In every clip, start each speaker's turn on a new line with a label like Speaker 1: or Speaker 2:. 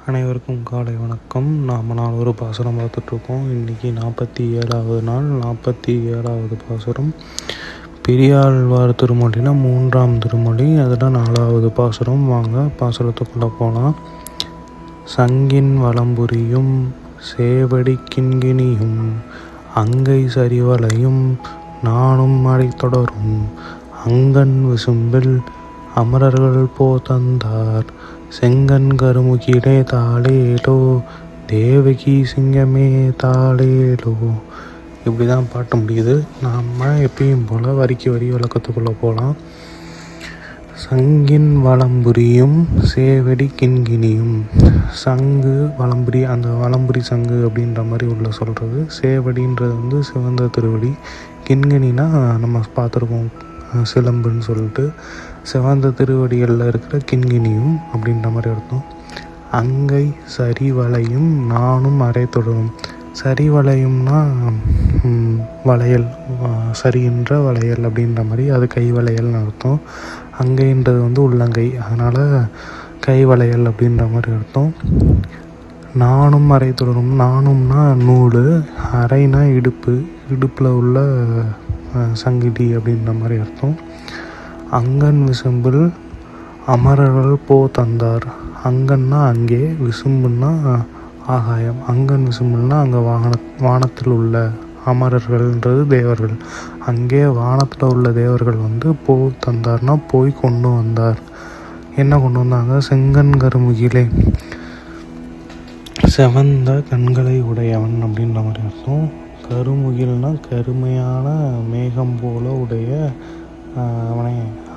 Speaker 1: அனைவருக்கும் காலை வணக்கம். நாம் நாள் பாசுரம் பார்த்துட்ருக்கோம். இன்றைக்கி 47வது நாள், 47வது பாசுரம். பெரியாழ்வார் திருமொழியில் 3ஆம் திருமொழி, அதில் 4வது பாசுரம். வாங்க பாசுரத்துக்குள்ளே போகலாம். சங்கின் வலம்புரியும் சேவடி கிண்கிணியும் அங்கை சரிவலையும் நானும் மழை தொடரும் அங்கன் விசும்பில் அமரர்கள் போதந்தார் செங்கன் கருமுகிலே தாளேலோ தேவகி சிங்கமே தாளேலோ. இப்படி தான் பாட்டு முடியுது. நாம் எப்பயும் போல் வரிக்கு வரி விளக்கத்துக்குள்ளே போகலாம். சங்கின் வலம்புரியும் சேவடி கிண்கிணியும். சங்கு வலம்புரி, அந்த வலம்புரி சங்கு அப்படின்ற மாதிரி உள்ள சொல்கிறது. சேவடின்றது சிவந்த திருவடி. கிண்கிணினா நம்ம பார்த்துருக்கோம் சிலம்புன்னு சொல்லிட்டு, சிவந்த திருவடிகளில் இருக்கிற கிண்கிணியும் அப்படின்ற மாதிரி அர்த்தம். அங்கை சரிவலையும் நானும் அரை தொடரும். சரிவலையும்னா வளையல், சரின்ற வளையல் அப்படின்ற மாதிரி, அது கை வளையல்னு அர்த்தம். அங்கைன்றது உள்ளங்கை, அதனால் கை வளையல் அப்படின்ற மாதிரி அர்த்தம். நானும் அரை தொடரும். நானும்னா நூல், அரைனா இடுப்பு, இடுப்பில் உள்ள சங்கிலி அப்படின்ற மாதிரி அர்த்தம். அங்கன் விசும்பில் அமரர்கள் தந்தார். அங்கன்னா அங்கே, விசும்புன்னா ஆகாயம். அங்கன் விசும்பில்னா அங்கே வானத்தில் உள்ள அமரர்கள்ன்றது தேவர்கள். அங்கே வானத்தில் உள்ள தேவர்கள் தந்தார்னா போய் கொண்டு வந்தார். என்ன கொண்டு வந்தாங்க? செங்கன் கருமுகிலே, செவந்த கண்களை உடையவன் அப்படின்ற மாதிரி அர்த்தம். கருமுகில்னா கருமையான மேகம் போல உடைய அவனே,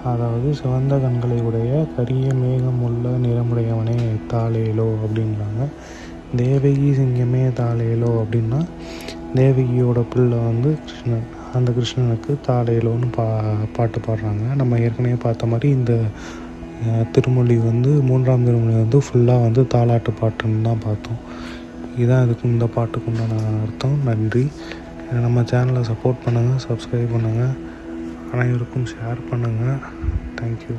Speaker 1: அதாவது சிவந்த கண்களை உடைய கரிய மேகம் உள்ள நிறமுடையவனே தாளேலோ அப்படின்றாங்க. தேவகி சிங்கமே தாளேலோ அப்படின்னா தேவகியோட பிள்ளை கிருஷ்ணன். அந்த கிருஷ்ணனுக்கு தாளேலோன்னு பாட்டு பாடுறாங்க. நம்ம ஏற்கனவே பார்த்த மாதிரி இந்த திருமொழி 3ஆம் திருமொழி ஃபுல்லாக தாலாட்டு பாட்டுன்னு தான் பார்த்தோம். இதுதான் இதுக்கு இந்த பாட்டுக்கு உண்டான அர்த்தம். நன்றி. நம்ம சேனலை சப்போர்ட் பண்ணுங்கள், சப்ஸ்கிரைப் பண்ணுங்கள், அனைவருக்கும் ஷேர் பண்ணுங்கள். தேங்க்யூ.